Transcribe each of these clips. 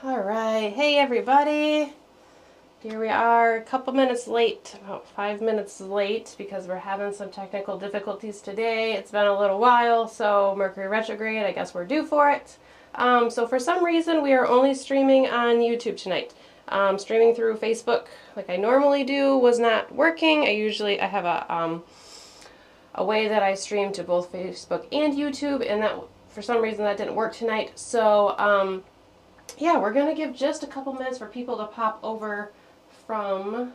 All right. Hey, everybody. Here we are, a couple minutes late, about 5 minutes late, because we're having some technical difficulties today. It's been a little while, so Mercury retrograde, I guess we're due for it. So for some reason, we are only streaming on YouTube tonight. Streaming through Facebook, like I normally do, was not working. I have a way that I stream to both Facebook and YouTube, and that for some reason that didn't work tonight. So yeah, we're gonna give just a couple minutes for people to pop over from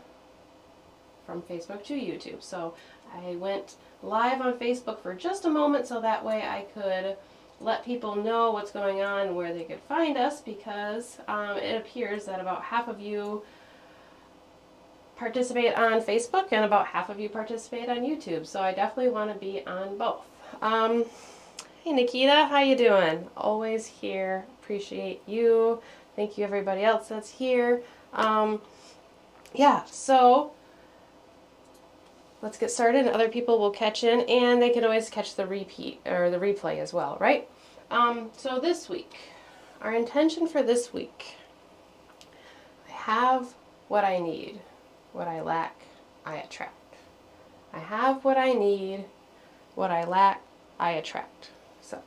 Facebook to YouTube. So I went live on Facebook for just a moment so that way I could let people know what's going on and where they could find us, because it appears that about half of you participate on Facebook and about half of you participate on YouTube. So I definitely want to be on both. Hey Nikita, how you doing? Always here. Appreciate you. Thank you everybody else that's here. Yeah, so let's get started, and other people will catch in, and they can always catch the repeat or the replay as well, right? So this week, our intention for this week, I have what I need. What I lack, I attract. I have what I need. What I lack, I attract. So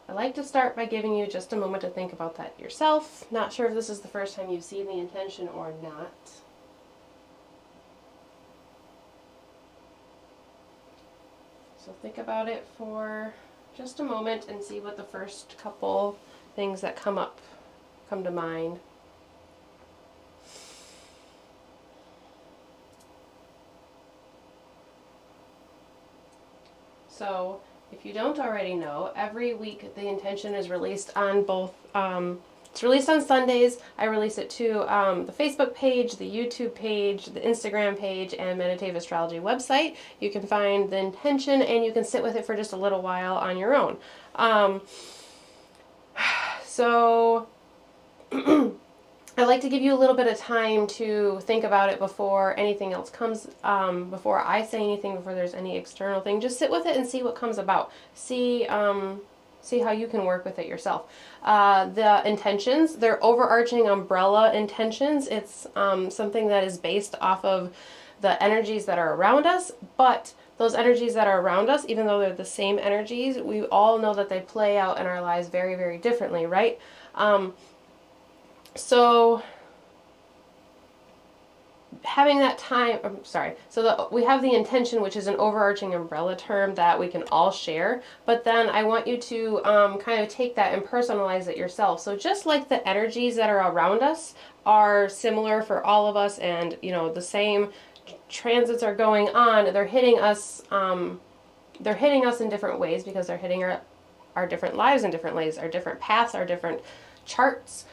I like to start by giving you just a moment to think about that yourself. Not sure if this is the first time you've seen the intention or not. So think about it for just a moment and see what the first couple things that come to mind. So if you don't already know, every week the intention is released on both, it's released on Sundays. I release it to the Facebook page, the YouTube page, the Instagram page, and Meditative Astrology website. You can find the intention and you can sit with it for just a little while on your own. So I like to give you a little bit of time to think about it before anything else comes, before I say anything, before there's any external thing. Just sit with it and see what comes about. See how you can work with it yourself. The intentions, they're overarching umbrella intentions. It's something that is based off of the energies that are around us, but those energies that are around us, even though they're the same energies, we all know that they play out in our lives very, very differently, right? So having that time, we have the intention, which is an overarching umbrella term that we can all share, but then I want you to kind of take that and personalize it yourself. So just like the energies that are around us are similar for all of us, and the same transits are going on, they're hitting us in different ways, because they're hitting our different lives in different ways, our different paths, our different charts.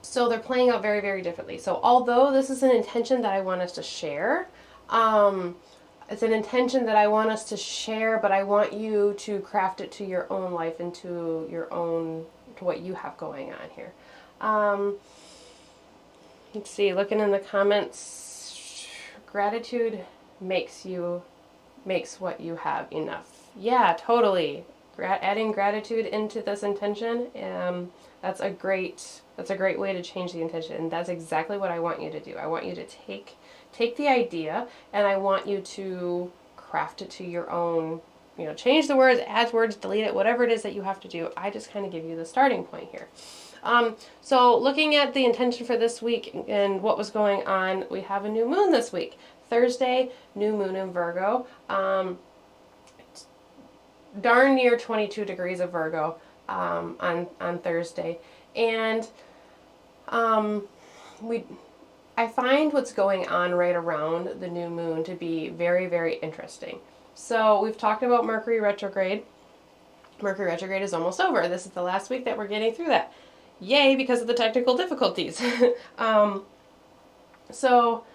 So they're playing out very, very differently. So although this is an intention that I want us to share, it's an intention that I want us to share, but I want you to craft it to your own life and to what you have going on here. Let's see, looking in the comments, gratitude makes what you have enough. Yeah, totally. Adding gratitude into this intention, that's a great way to change the intention, and that's exactly what I want you to do. I want you to take the idea, and I want you to craft it to your own, change the words, add words, delete it, whatever it is that you have to do. I just kind of give you the starting point here. So looking at the intention for this week and what was going on, we have a new moon this week. Thursday, new moon in Virgo. Darn near 22 degrees of Virgo on Thursday, and I find what's going on right around the new moon to be very, very interesting. So we've talked about Mercury retrograde. Mercury retrograde is almost over. This is the last week that we're getting through that. Yay, because of the technical difficulties. So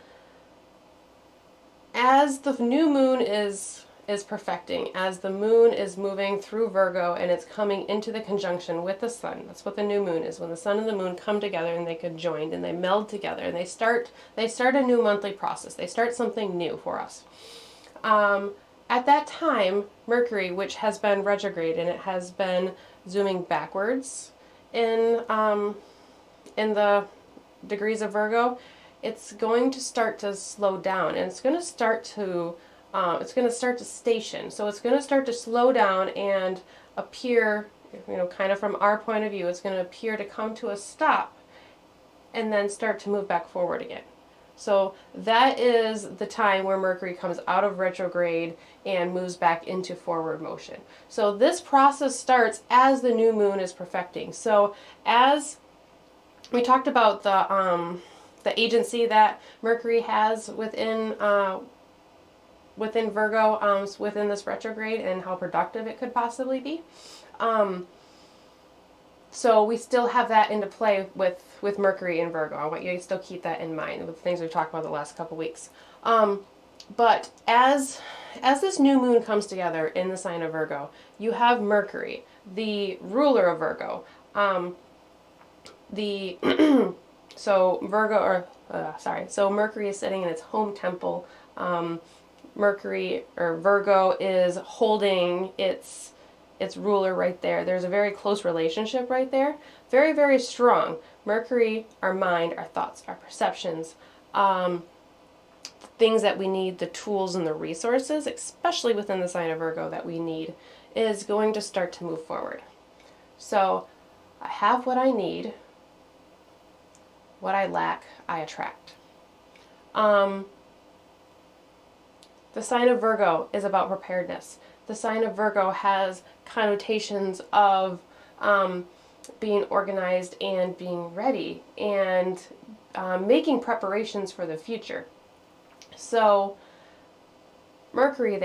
as the new moon is perfecting, as the moon is moving through Virgo and it's coming into the conjunction with the sun. That's what the new moon is, when the sun and the moon come together and they conjoin and they meld together and they start a new monthly process. They start something new for us. At that time, Mercury, which has been retrograde and it has been zooming backwards in in the degrees of Virgo, it's going to start to slow down, and it's going to start to station. So it's going to start to slow down and appear, kind of from our point of view, it's going to appear to come to a stop and then start to move back forward again. So that is the time where Mercury comes out of retrograde and moves back into forward motion. So this process starts as the new moon is perfecting. So as we talked about the agency that Mercury has within Virgo, within this retrograde, and how productive it could possibly be. So we still have that into play with Mercury in Virgo. I want you to still keep that in mind with the things we've talked about the last couple weeks. But as this new moon comes together in the sign of Virgo, you have Mercury, the ruler of Virgo. So Mercury is sitting in its home temple. Mercury, or Virgo, is holding its ruler right there. There's a very close relationship right there. Very, very strong. Mercury, our mind, our thoughts, our perceptions, things that we need, the tools and the resources, especially within the sign of Virgo, that we need, is going to start to move forward. So I have what I need. What I lack, I attract. The sign of Virgo is about preparedness. The sign of Virgo has connotations of being organized and being ready and making preparations for the future. So Mercury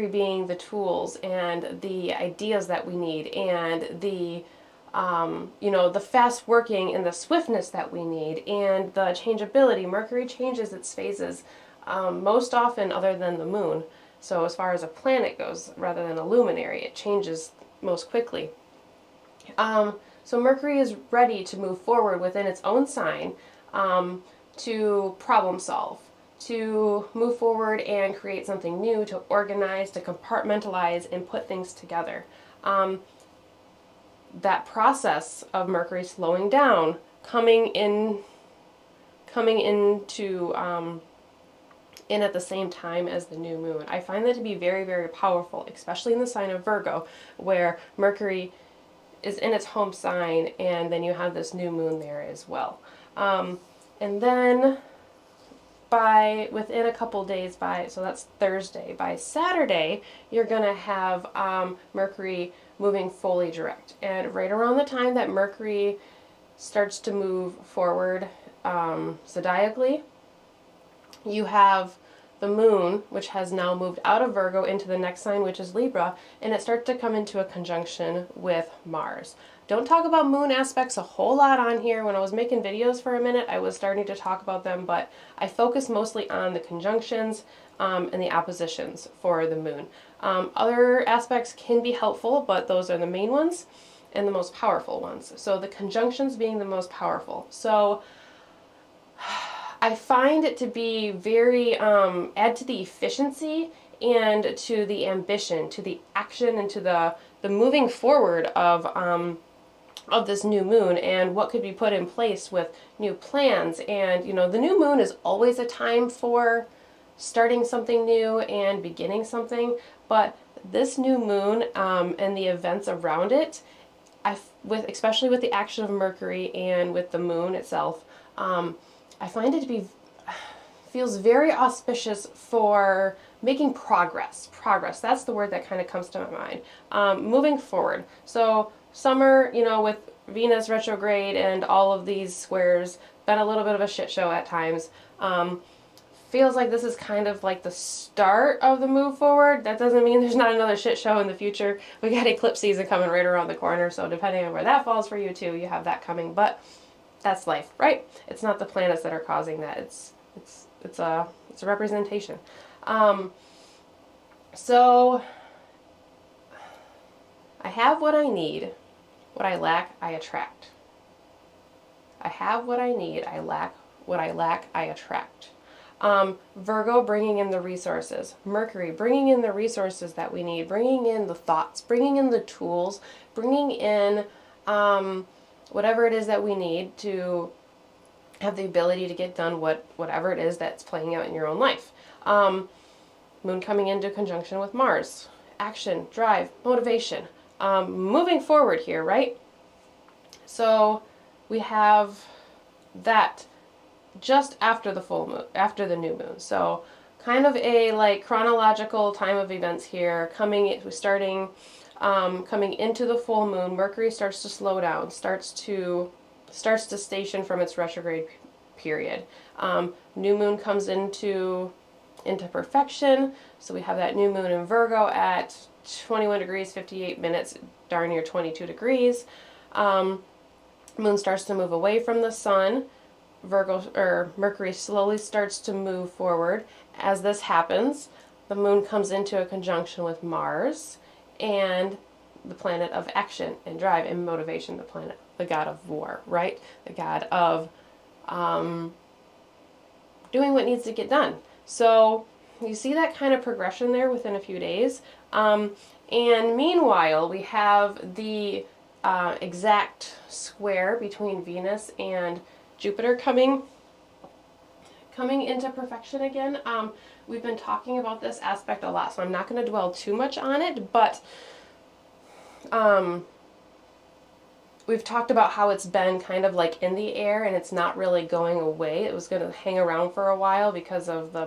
being the tools and the ideas that we need, and the the fast working and the swiftness that we need, and the changeability. Mercury changes its phases most often, other than the moon. So as far as a planet goes, rather than a luminary, it changes most quickly. So Mercury is ready to move forward within its own sign, to problem solve, to move forward and create something new, to organize, to compartmentalize, and put things together. That process of Mercury slowing down, coming in at the same time as the new moon, I find that to be very, very powerful, especially in the sign of Virgo, where Mercury is in its home sign, and then you have this new moon there as well. And then within a couple days, so that's Thursday, by Saturday, you're going to have Mercury moving fully direct. And right around the time that Mercury starts to move forward zodiacally, you have the moon, which has now moved out of Virgo into the next sign, which is Libra, and it starts to come into a conjunction with Mars. Don't talk about moon aspects a whole lot on here. When I was making videos for a minute, I was starting to talk about them, but I focus mostly on the conjunctions and the oppositions for the moon. Other aspects can be helpful, but those are the main ones and the most powerful ones. So the conjunctions being the most powerful. So I find it to be very, add to the efficiency and to the ambition, to the action, and to the moving forward of this new moon, and what could be put in place with new plans. And the new moon is always a time for starting something new and beginning something, but this new moon and the events around it, especially with the action of Mercury and with the moon itself, I find it to be feels very auspicious for making progress. That's the word that kind of comes to my mind. Moving forward. So summer, with Venus retrograde and all of these squares, been a little bit of a shit show at times. Feels like this is kind of like the start of the move forward. That doesn't mean there's not another shit show in the future. We got eclipse season coming right around the corner, so depending on where that falls for you too, you have that coming. But that's life, right? It's not the planets that are causing that. It's a representation. So I have what I need. What I lack, I attract. I have what I need. I lack what I lack, I attract. Virgo bringing in the resources. Mercury bringing in the resources that we need, bringing in the thoughts, bringing in the tools, bringing in whatever it is that we need to have the ability to get done whatever it is that's playing out in your own life. Moon coming into conjunction with Mars. Action, drive, motivation. Moving forward here, right? So we have that just after the full moon, after the new moon. So kind of a like chronological time of events here. Coming into the full moon, Mercury starts to slow down, starts to station from its retrograde period. New moon comes into perfection. So we have that new moon in Virgo at 21 degrees 58 minutes, darn near 22 degrees. Moon starts to move away from the sun. Mercury slowly starts to move forward. As this happens, the moon comes into a conjunction with Mars and the planet of action and drive and motivation, the god of war, right? The god of doing what needs to get done. So you see that kind of progression there within a few days. And meanwhile, we have the exact square between Venus and Jupiter coming into perfection again. We've been talking about this aspect a lot, so I'm not going to dwell too much on it, but we've talked about how it's been kind of like in the air and it's not really going away. It was going to hang around for a while because of the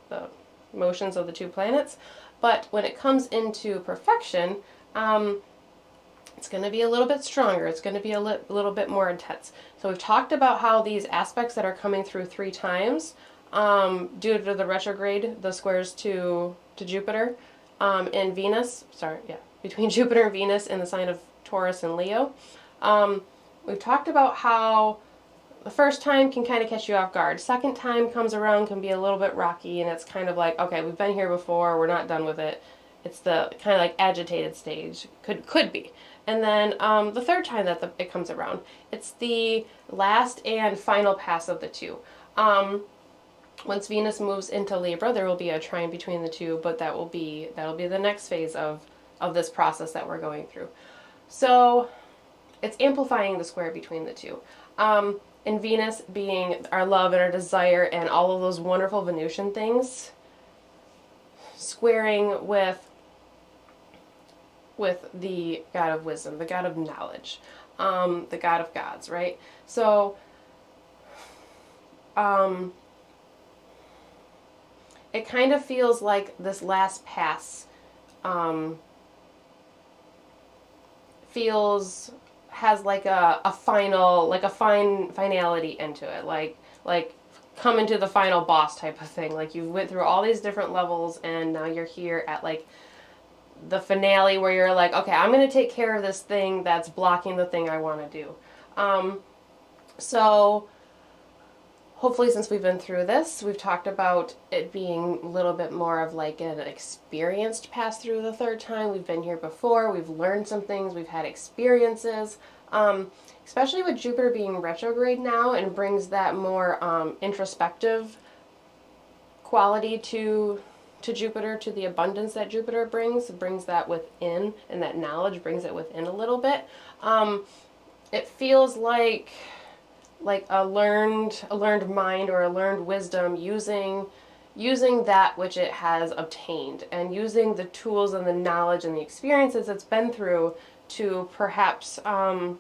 the motions of the two planets. But when it comes into perfection, it's going to be a little bit stronger. It's going to be a little bit more intense. So we've talked about how these aspects that are coming through 3 times, due to the retrograde, the squares to Jupiter, and Venus, between Jupiter and Venus in the sign of Taurus and Leo. We've talked about how the first time can kind of catch you off guard. Second time comes around can be a little bit rocky, and it's kind of like, okay, we've been here before, we're not done with it. It's the kind of like agitated stage, could be. And then the third time that it comes around, it's the last and final pass of the two. Once Venus moves into Libra, there will be a trine between the two, but that'll be the next phase of this process that we're going through. So it's amplifying the square between the two. And Venus being our love and our desire and all of those wonderful Venusian things, squaring with the god of wisdom, the god of knowledge, the god of gods, right? So it kind of feels like this last pass has like a final, like a finality into it, like come into the final boss type of thing. Like you went through all these different levels and now you're here at like the finale where you're like, okay, I'm going to take care of this thing that's blocking the thing I want to do. So hopefully, since we've been through this, we've talked about it being a little bit more of like an experienced pass through the third time. We've been here before, we've learned some things, we've had experiences, especially with Jupiter being retrograde now and brings that more introspective quality to Jupiter, to the abundance that Jupiter brings that within, and that knowledge brings it within a little bit. It feels like a learned mind or a learned wisdom using that which it has obtained and using the tools and the knowledge and the experiences it's been through to perhaps deal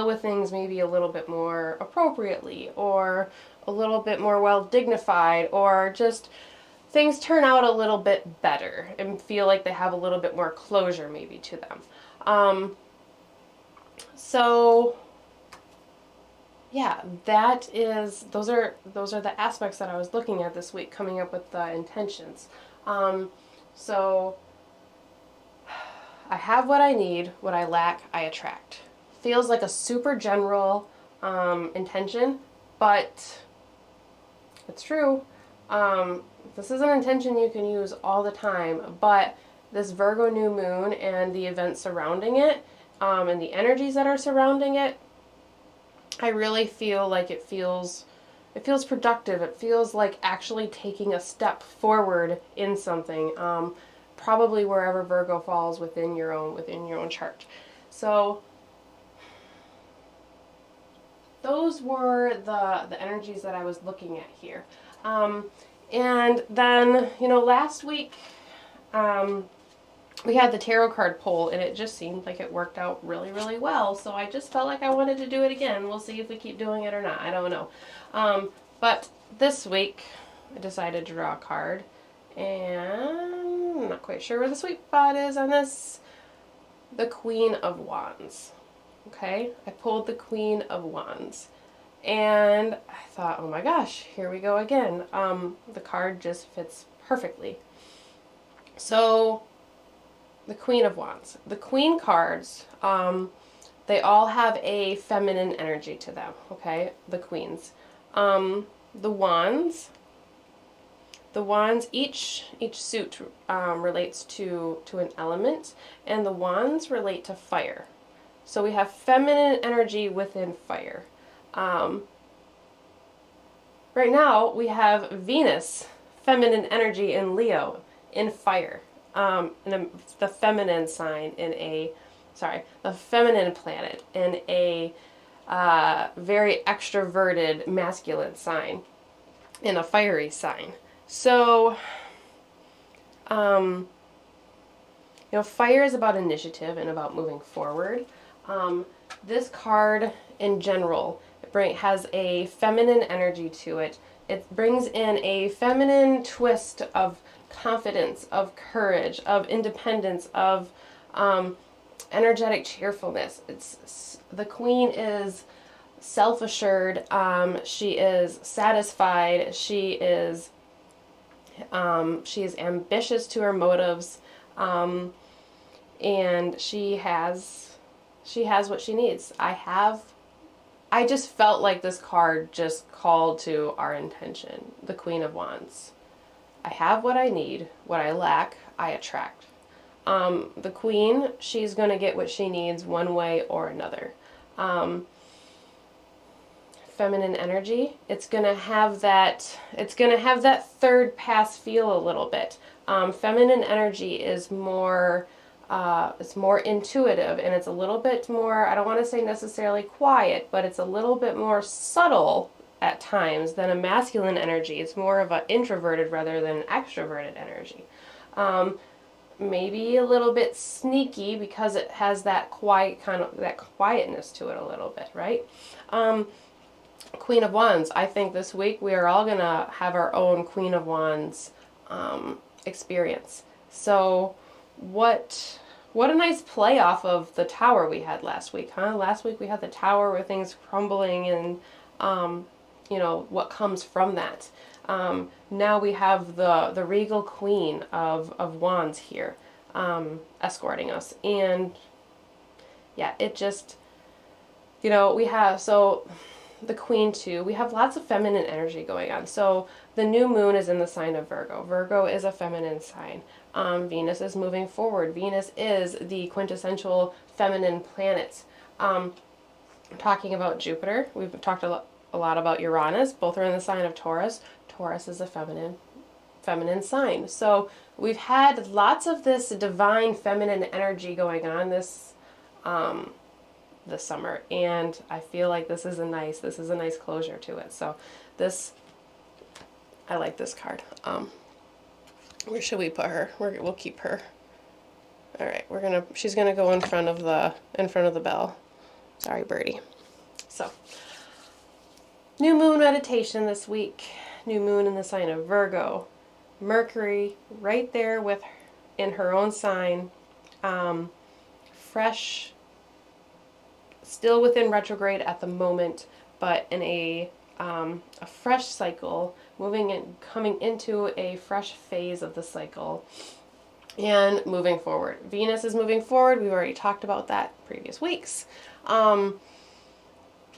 with things maybe a little bit more appropriately or a little bit more well dignified, or just things turn out a little bit better and feel like they have a little bit more closure maybe to them. So yeah, those are the aspects that I was looking at this week, coming up with the intentions. So I have what I need, what I lack, I attract. Feels like a super general intention, but it's true. This is an intention you can use all the time, but this Virgo new moon and the events surrounding it, and the energies that are surrounding it, I really feel like it feels productive. It feels like actually taking a step forward in something, probably wherever Virgo falls within your own chart. So those were the energies that I was looking at here. And then, last week we had the tarot card pull, and it just seemed like it worked out really, really well. So I just felt like I wanted to do it again. We'll see if we keep doing it or not. I don't know. But this week, I decided to draw a card, and I'm not quite sure where the sweet spot is on this. The Queen of Wands. Okay, I pulled the Queen of Wands, and I thought, oh my gosh, here we go again. The card just fits perfectly. So, the Queen of Wands. The Queen cards, they all have a feminine energy to them, okay? The Queens. The Wands, each suit relates to an element, and the Wands relate to fire. So we have feminine energy within fire. Right now, we have Venus, feminine energy in Leo, in fire. The feminine sign the feminine planet in a very extroverted masculine sign, in a fiery sign. So, fire is about initiative and about moving forward. This card in general has a feminine energy to it. It brings in a feminine twist of confidence, of courage, of independence, of energetic cheerfulness. The Queen is self-assured. She is satisfied. She is ambitious to her motives, and she has what she needs. I just felt like this card just called to our intention. The Queen of Wands. I have what I need. What I lack, I attract. The Queen, she's going to get what she needs one way or another. Feminine energy, it's going to have that third pass feel a little bit. Feminine energy is more it's more intuitive, and it's a little bit more, I don't want to say necessarily quiet, but it's a little bit more subtle at times than a masculine energy. It's more of an introverted rather than an extroverted energy. Maybe a little bit sneaky because it has that quietness to it a little bit, right? Queen of Wands. I think this week we are all gonna have our own Queen of Wands experience. So what a nice play off of the Tower we had last week, huh? Last week we had the Tower where things crumbling and what comes from that. Now we have the regal Queen of Wands here escorting us, and yeah, it just we have the Queen too. We have lots of feminine energy going on. So the new moon is in the sign of Virgo. Virgo is a feminine sign. Venus is moving forward. Venus is the quintessential feminine planet. Talking about Jupiter, we've talked a lot about Uranus. Both are in the sign of Taurus. Taurus is a feminine sign. So we've had lots of this divine feminine energy going on this summer, and I feel like this is a nice closure to it. So I like this card. Where should we put her? We'll keep her. All right, she's gonna go in front of the bell. Sorry, birdie. So, new moon meditation this week. New moon in the sign of Virgo. Mercury right there in her own sign. Fresh, still within retrograde at the moment, but in a fresh cycle, coming into a fresh phase of the cycle, and moving forward. Venus is moving forward. We've already talked about that previous weeks.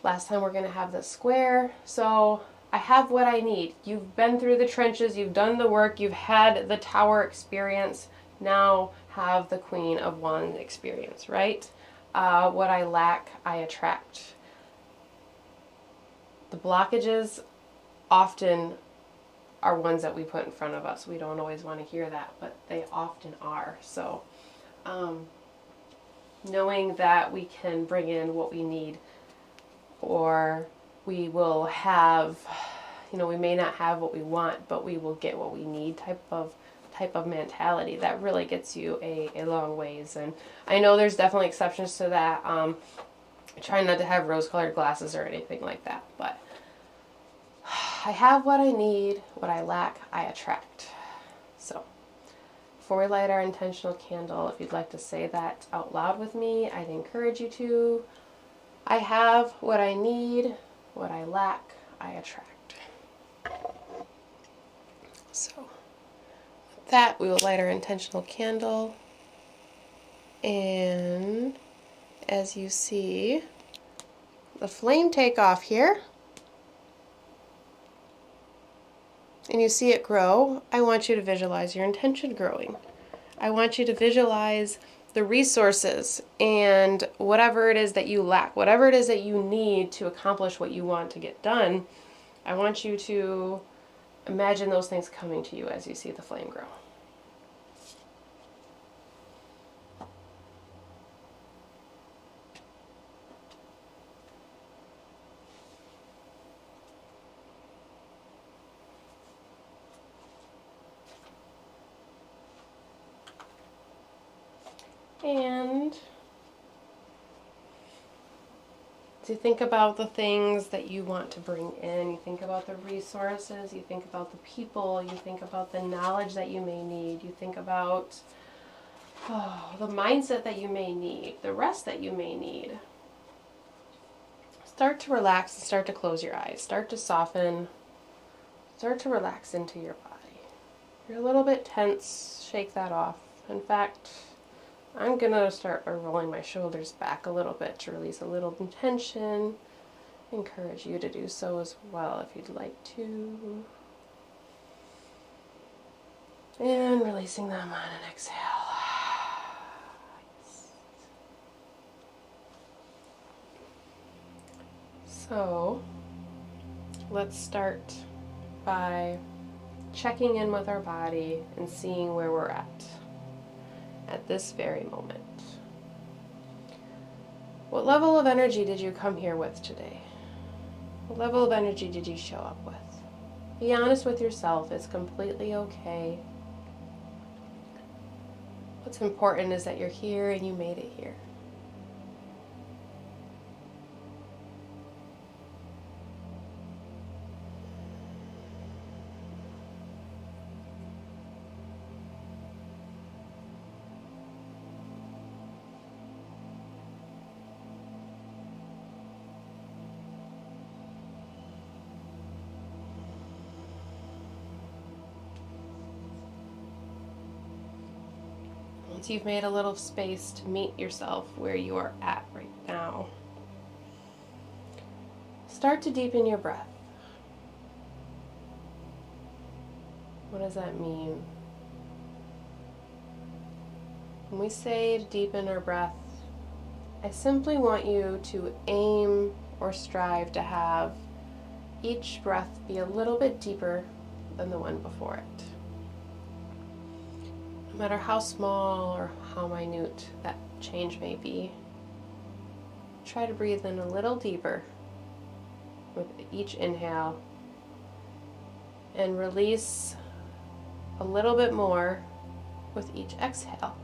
Last time we're going to have the square. So I have what I need. You've been through the trenches. You've done the work. You've had the Tower experience. Now have the Queen of Wands experience, right? What I lack, I attract. The blockages often are ones that we put in front of us. We don't always want to hear that, but they often are. So knowing that we can bring in what we need, or we will have, we may not have what we want, but we will get what we need type of mentality that really gets you a long ways. And I know there's definitely exceptions to that. Try not to have rose-colored glasses or anything like that, but I have what I need, what I lack, I attract. So before we light our intentional candle, if you'd like to say that out loud with me, I'd encourage you to. I have what I need, what I lack, I attract. So with that, we will light our intentional candle. And as you see the flame take off here, and you see it grow, I want you to visualize your intention growing. I want you to visualize the resources and whatever it is that you lack, whatever it is that you need to accomplish what you want to get done. I want you to imagine those things coming to you as you see the flame grow. And to think about the things that you want to bring in. You think about the resources, you think about the people, you think about the knowledge that you may need, you think about the mindset that you may need, the rest that you may need. Start to relax and start to close your eyes. Start to soften. Start to relax into your body. You're a little bit tense. Shake that off. In fact, I'm going to start by rolling my shoulders back a little bit to release a little tension. Encourage you to do so as well if you'd like to. And releasing them on an exhale. So, let's start by checking in with our body and seeing where we're at this very moment. What level of energy did you come here with today? What level of energy did you show up with? Be honest with yourself. It's completely okay. What's important is that you're here and you made it here. Once you've made a little space to meet yourself where you are at right now, start to deepen your breath. What does that mean? When we say to deepen our breath, I simply want you to aim or strive to have each breath be a little bit deeper than the one before it. No matter how small or how minute that change may be, try to breathe in a little deeper with each inhale and release a little bit more with each exhale.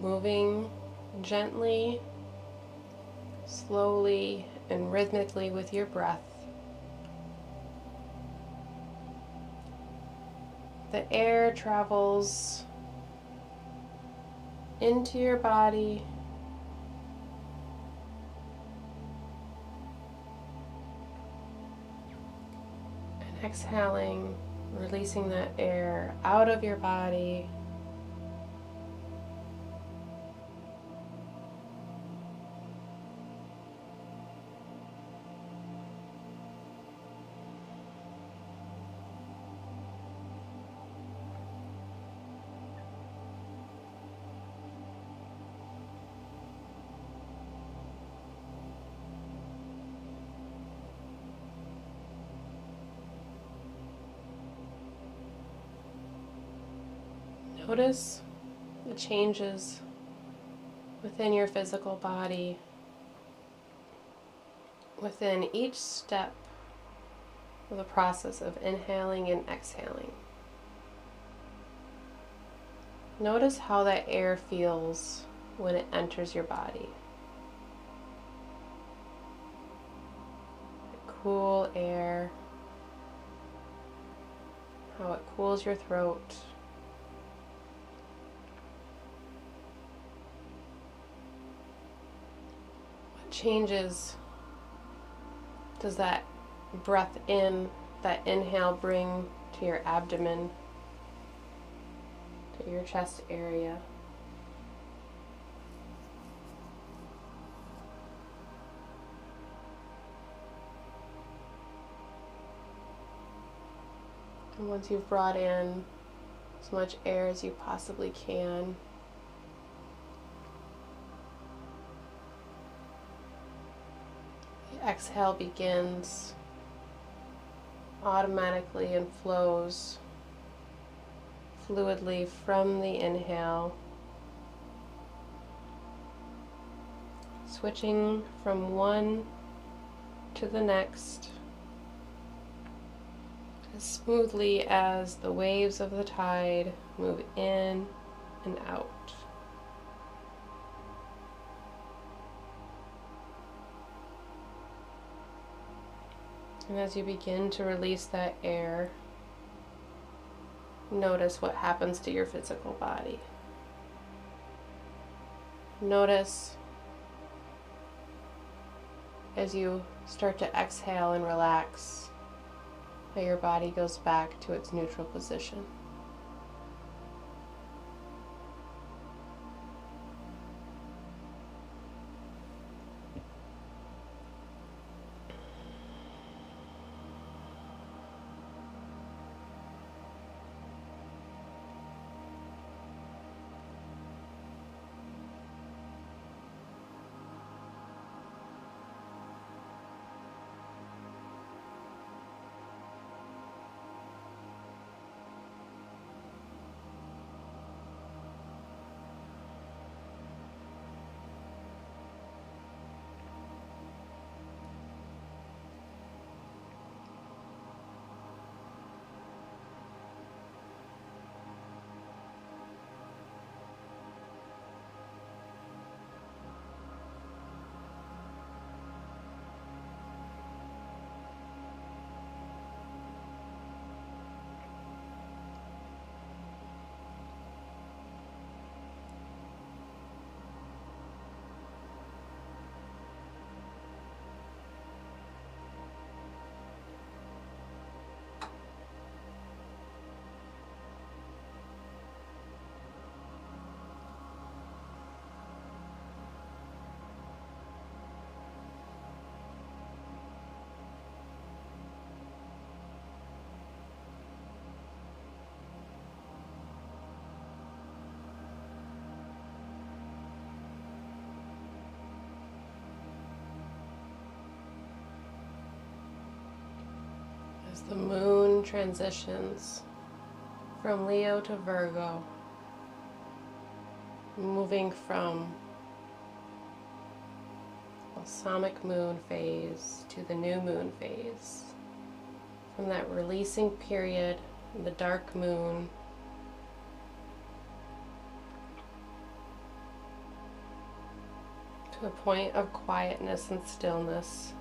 Moving gently, slowly, and rhythmically with your breath. The air travels into your body. And exhaling, releasing that air out of your body. Notice the changes within your physical body, within each step of the process of inhaling and exhaling. Notice how that air feels when it enters your body. The cool air, how it cools your throat. What changes does that breath in, that inhale bring to your abdomen, to your chest area? And once you've brought in as much air as you possibly can, the exhale begins automatically and flows fluidly from the inhale, switching from one to the next as smoothly as the waves of the tide move in and out. And as you begin to release that air, notice what happens to your physical body. Notice as you start to exhale and relax, how your body goes back to its neutral position. As the moon transitions from Leo to Virgo, moving from balsamic moon phase to the new moon phase, from that releasing period, the dark moon, to a point of quietness and stillness,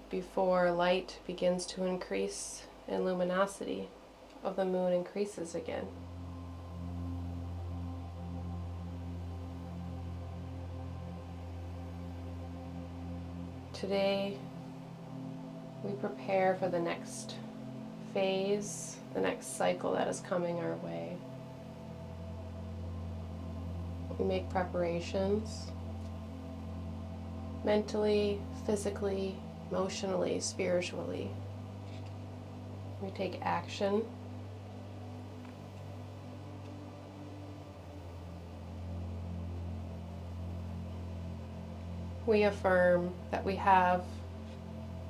before light begins to increase in luminosity of the moon increases again. Today, we prepare for the next phase, the next cycle that is coming our way. We make preparations mentally, physically, emotionally, spiritually. We take action. We affirm that we have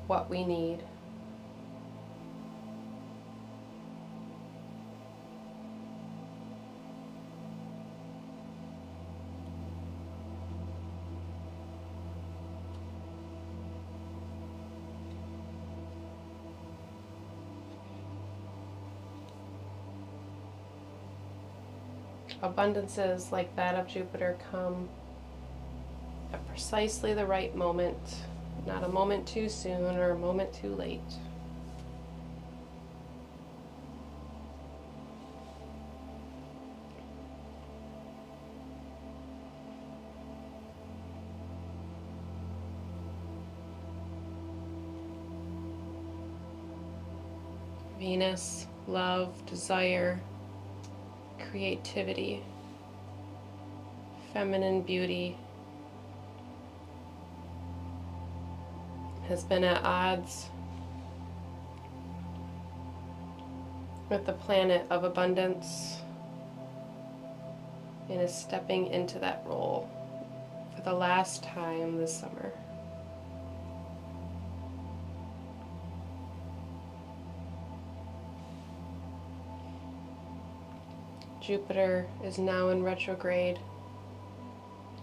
what we need. Abundances like that of Jupiter come at precisely the right moment, not a moment too soon or a moment too late. Venus, love, desire, creativity, feminine beauty has been at odds with the planet of abundance and is stepping into that role for the last time this summer. Jupiter is now in retrograde,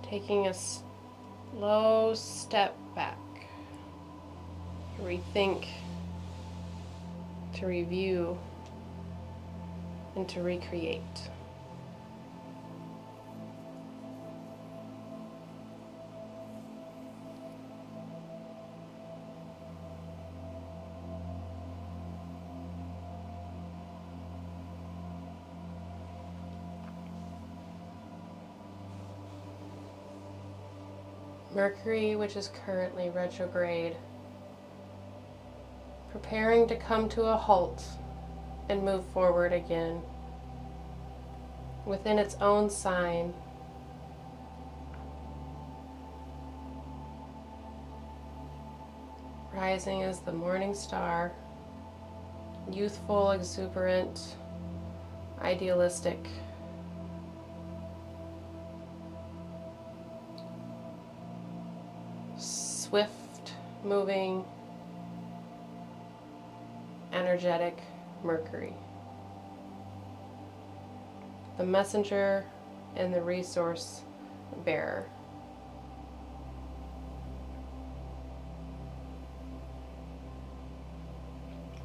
taking a slow step back to rethink, to review, and to recreate. Mercury, which is currently retrograde, preparing to come to a halt and move forward again within its own sign. Rising as the morning star, youthful, exuberant, idealistic. Swift moving, energetic Mercury. The messenger and the resource bearer.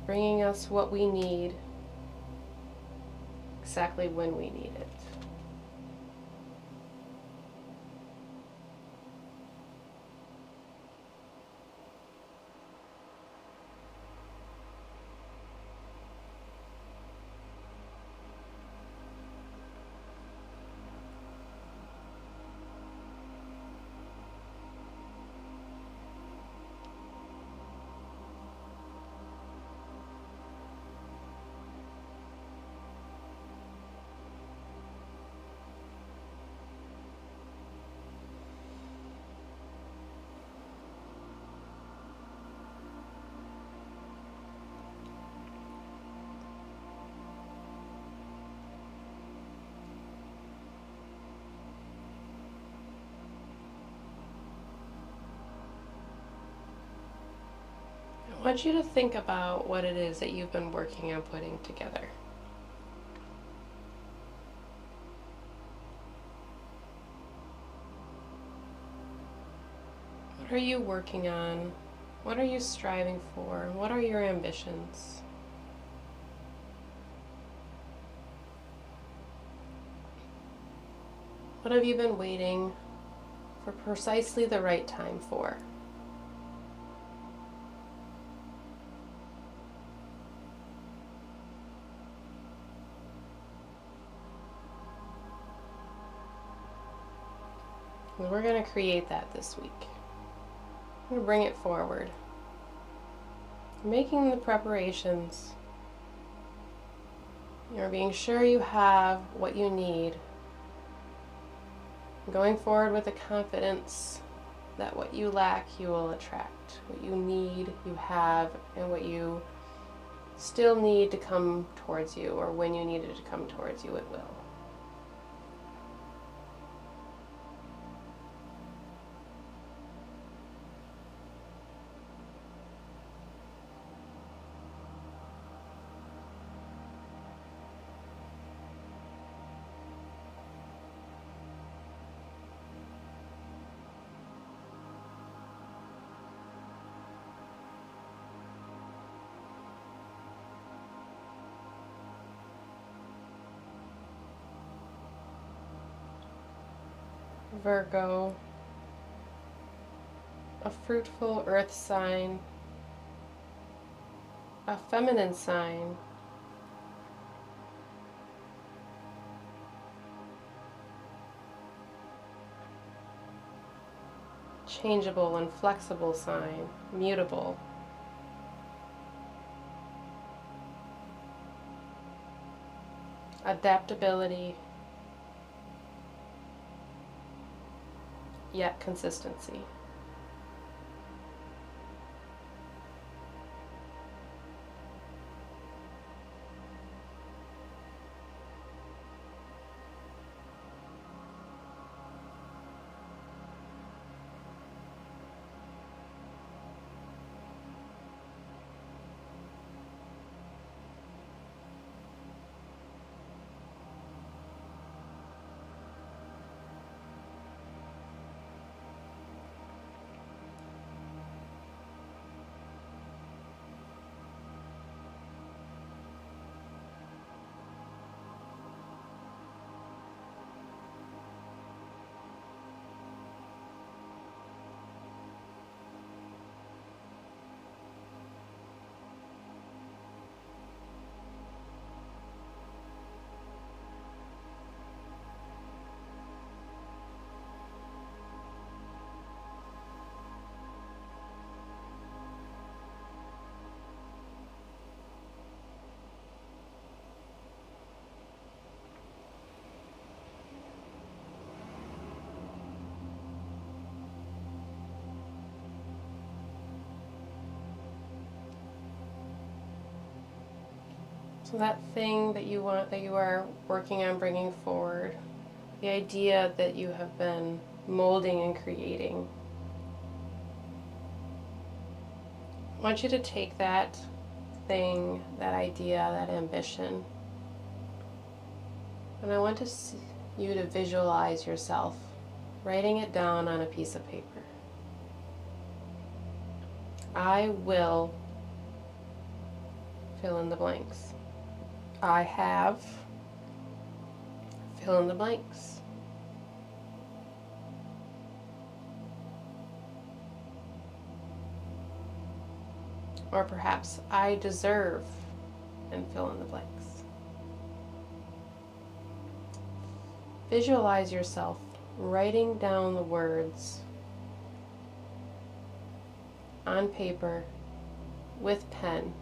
Bringing us what we need exactly when we need it. I want you to think about what it is that you've been working on putting together. What are you working on? What are you striving for? What are your ambitions? What have you been waiting for precisely the right time for? And we're going to create that this week. I'm going to bring it forward. Making the preparations. You're being sure you have what you need. Going forward with the confidence that what you lack, you will attract. What you need, you have, and what you still need to come towards you, or when you need it to come towards you, it will. Virgo, a fruitful earth sign, a feminine sign, changeable and flexible sign, mutable, adaptability, yet consistency. So that thing that you want, that you are working on bringing forward, the idea that you have been molding and creating, I want you to take that thing, that idea, that ambition, and I want you to visualize yourself writing it down on a piece of paper. I will fill in the blanks. I have, fill in the blanks. Or perhaps I deserve, and fill in the blanks. Visualize yourself writing down the words on paper with pen.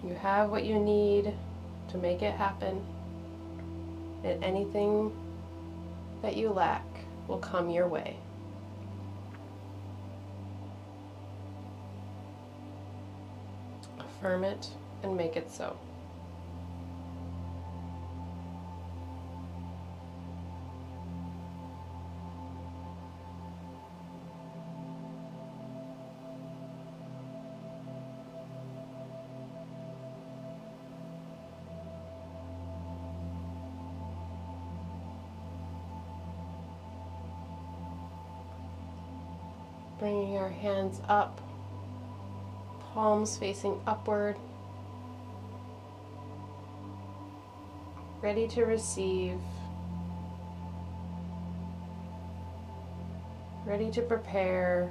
You have what you need to make it happen, and anything that you lack will come your way. Affirm it and make it so. Bringing our hands up, palms facing upward, ready to receive, ready to prepare,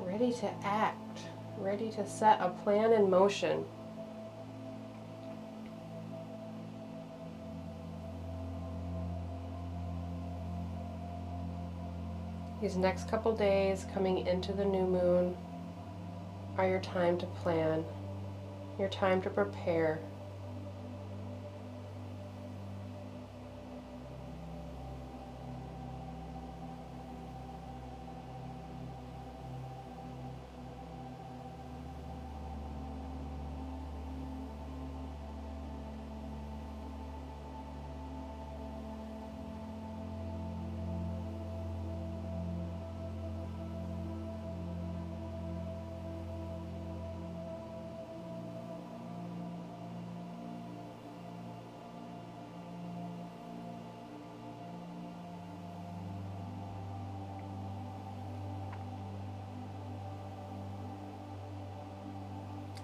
ready to act, ready to set a plan in motion. These next couple days coming into the new moon are your time to plan, your time to prepare.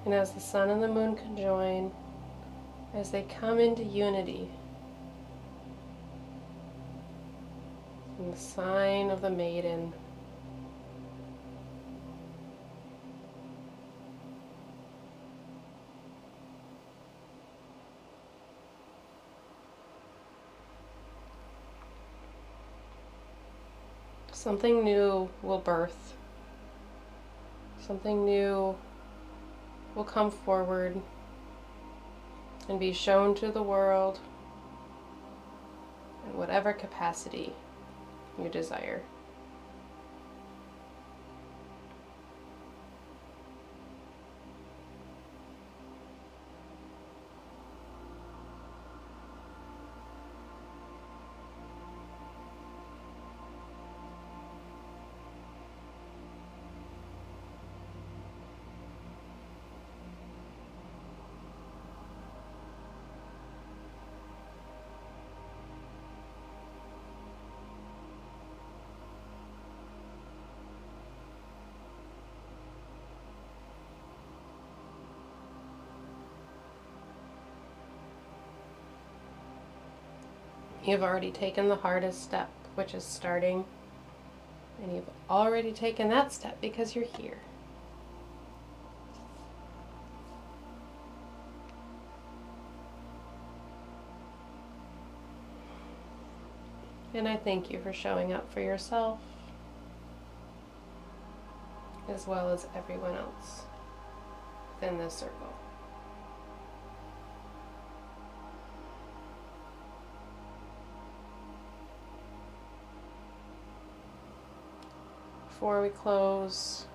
And as the sun and the moon conjoin, as they come into unity, in the sign of the maiden, something new will birth. Something new will come forward and be shown to the world in whatever capacity you desire. You've already taken the hardest step, which is starting, and you've already taken that step because you're here. And I thank you for showing up for yourself, as well as everyone else within this circle. Before we close,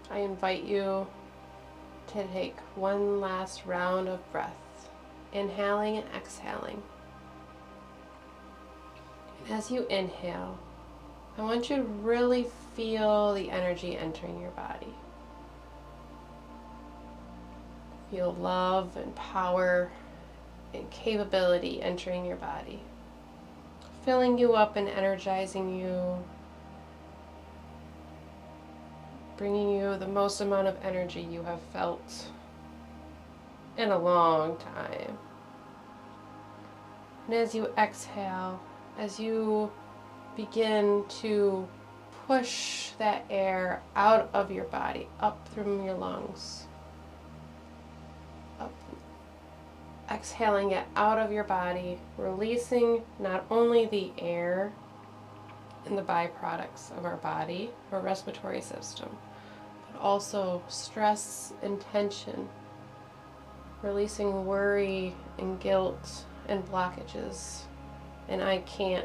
I invite you to take one last round of breath, inhaling and exhaling. And as you inhale, I want you to really feel the energy entering your body. Feel love and power and capability entering your body, filling you up and energizing you, bringing you the most amount of energy you have felt in a long time. And as you exhale, as you begin to push that air out of your body, up through your lungs, up, exhaling it out of your body, releasing not only the air and the byproducts of our body, our respiratory system, but also stress and tension, releasing worry and guilt and blockages, and I can't,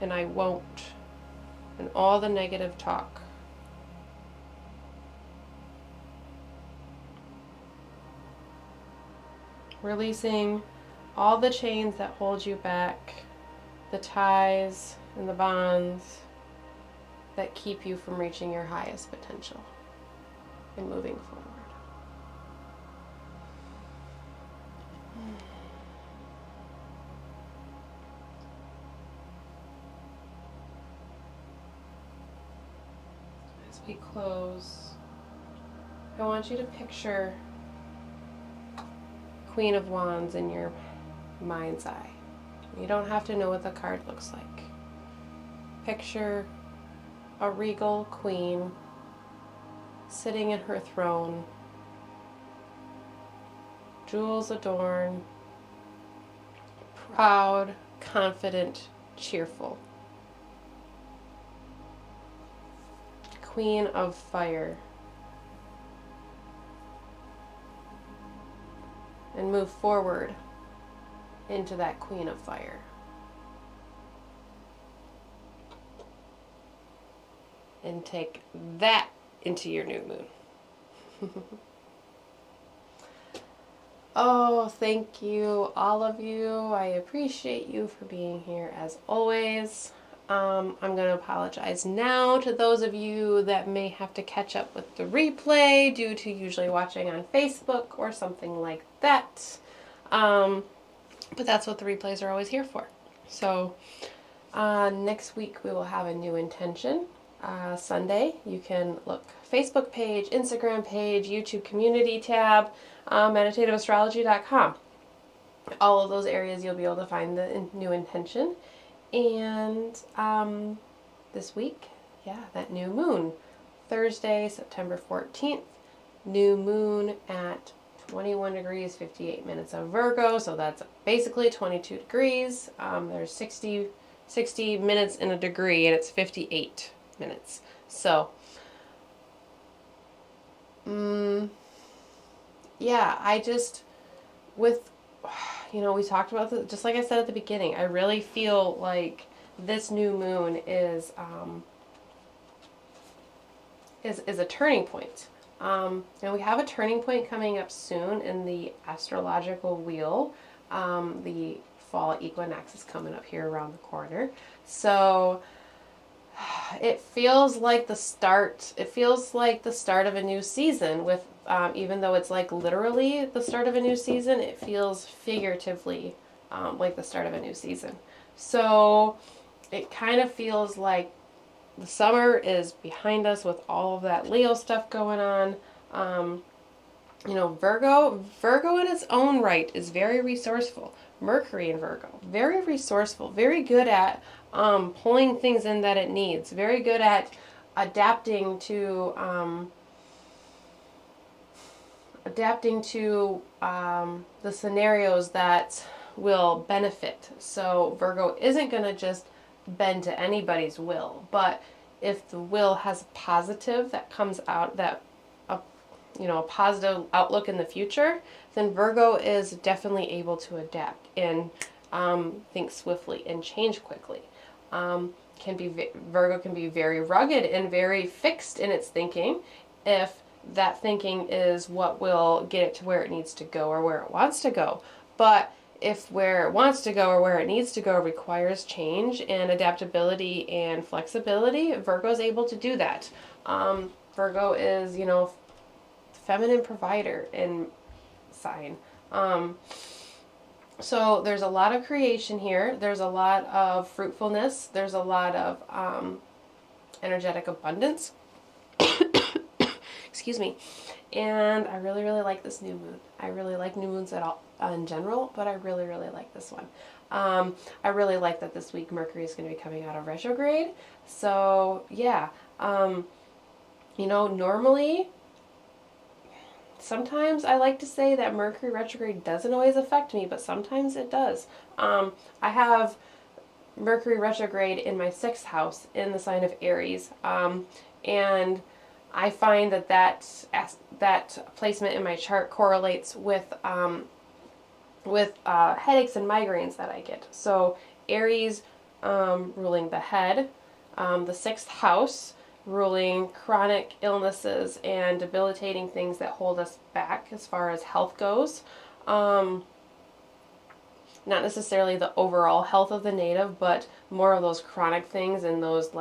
and I won't, and all the negative talk. Releasing all the chains that hold you back, the ties and the bonds that keep you from reaching your highest potential and moving forward. As we close, I want you to picture Queen of Wands in your mind's eye. You don't have to know what the card looks like. Picture a regal queen sitting in her throne, jewels adorn, proud, confident, cheerful. Queen of fire. And move forward into that Queen of Fire. And take that into your new moon. Oh, thank you, all of you. I appreciate you for being here as always. I'm going to apologize now to those of you that may have to catch up with the replay due to usually watching on Facebook or something like that. But that's what the replays are always here for. So next week we will have a new intention. Sunday, you can look Facebook page, Instagram page, YouTube community tab, meditativeastrology.com. All of those areas you'll be able to find the new intention. And this week, that new moon, Thursday, September 14th, new moon at 21 degrees, 58 minutes of Virgo, so that's basically 22 degrees. There's 60 minutes in a degree, and it's 58 minutes. So, I just, we talked about this, just like I said at the beginning, I really feel like this new moon is a turning point. And we have a turning point coming up soon in the astrological wheel. The fall equinox is coming up here around the corner. So it feels like the start. It feels like the start of a new season. With even though it's like literally the start of a new season, it feels figuratively like the start of a new season. So it kind of feels like the summer is behind us with all of that Leo stuff going on. Virgo in its own right is very resourceful. Mercury in Virgo, very resourceful, very good at pulling things in that it needs, very good at adapting to the scenarios that will benefit. So Virgo isn't going to just bend to anybody's will, but if the will has a positive that comes out, that a positive outlook in the future, then Virgo is definitely able to adapt and think swiftly and change quickly. Virgo can be very rugged and very fixed in its thinking if that thinking is what will get it to where it needs to go or where it wants to go. But if where it wants to go or where it needs to go requires change and adaptability and flexibility, Virgo is able to do that. Virgo is, feminine provider in sign. So there's a lot of creation here. There's a lot of fruitfulness. There's a lot of energetic abundance. Excuse me. And I really, really like this new moon. I really like new moons in general, but I really, really like this one. I really like that this week Mercury is going to be coming out of retrograde. So, normally, sometimes I like to say that Mercury retrograde doesn't always affect me, but sometimes it does. I have Mercury retrograde in my 6th house in the sign of Aries, and I find that placement in my chart correlates with headaches and migraines that I get. So Aries ruling the head, the 6th house ruling chronic illnesses and debilitating things that hold us back as far as health goes. Not necessarily the overall health of the native, but more of those chronic things and those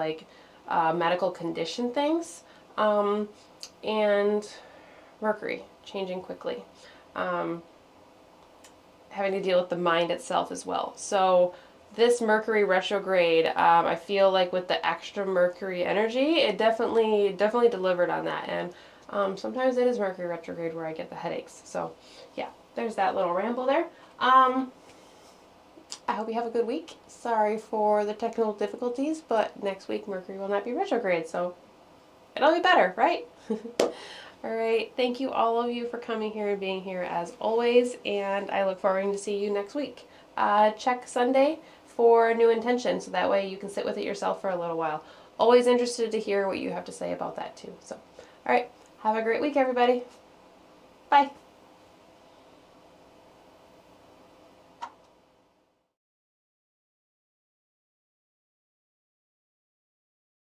medical condition things. And Mercury changing quickly. Having to deal with the mind itself as well. So this Mercury retrograde, I feel like with the extra Mercury energy, it definitely delivered on that. And sometimes it is Mercury retrograde where I get the headaches. So yeah, there's that little ramble there. I hope you have a good week. Sorry for the technical difficulties, but next week Mercury will not be retrograde. So it'll be better, right? All right. Thank you, all of you, for coming here and being here as always. And I look forward to see you next week. Check Sunday for new intention, so that way you can sit with it yourself for a little while. Always interested to hear what you have to say about that too. So, all right. Have a great week, everybody. Bye.